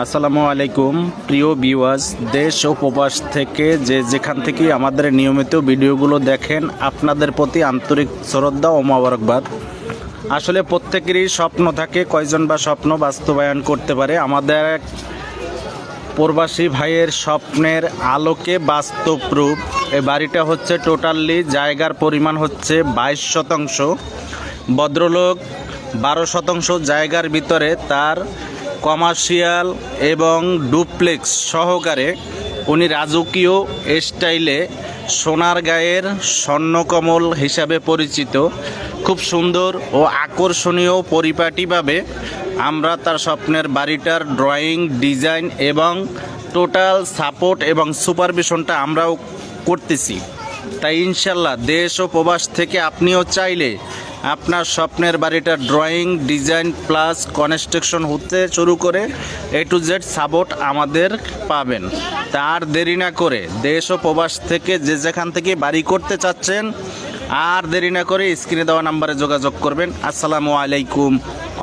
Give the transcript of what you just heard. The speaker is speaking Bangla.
আসসালামু আলাইকুম প্রিয় ভিউয়ার্স, দেশ ও প্রবাস থেকে যেখান থেকে আমাদের নিয়মিত ভিডিওগুলো দেখেন, আপনাদের প্রতি আন্তরিক শ্রদ্ধা ও মোবারকবাদ। আসলে প্রত্যেকেরই স্বপ্ন থাকে, কয়জন বা স্বপ্ন বাস্তবায়ন করতে পারে। আমাদের এক প্রবাসী ভাইয়ের স্বপ্নের আলোকে বাস্তব রূপ। এই বাড়িটা হচ্ছে টোটালি জায়গার পরিমাণ হচ্ছে 22%। ভদ্রলোক 12% জায়গার ভিতরে তার কমার্শিয়াল এবং ডুপ্লেক্স সহকারে উনি রাজকীয় স্টাইলে সোনার গায়ের স্বর্ণকমল হিসাবে পরিচিত খুব সুন্দর ও আকর্ষণীয় পরিপাটিভাবে আমরা তার স্বপ্নের বাড়িটার ড্রয়িং, ডিজাইন এবং টোটাল সাপোর্ট এবং সুপারভিশনটা আমরাও করতেছি। তাই ইনশাল্লাহ দেশ ও প্রবাস থেকে আপনিও চাইলে আপনার স্বপ্নের বাড়িটার ড্রয়িং, ডিজাইন প্লাস কনস্ট্রাকশন হতে শুরু করে A to Z সাপোর্ট আমাদের পাবেন। তার দেরি না করে দেশ ও প্রবাস থেকে যেখান থেকে বাড়ি করতে চাচ্ছেন, আর দেরি না করে স্ক্রিনে দেওয়া নাম্বারে যোগাযোগ করবেন। আসসালামু আলাইকুম।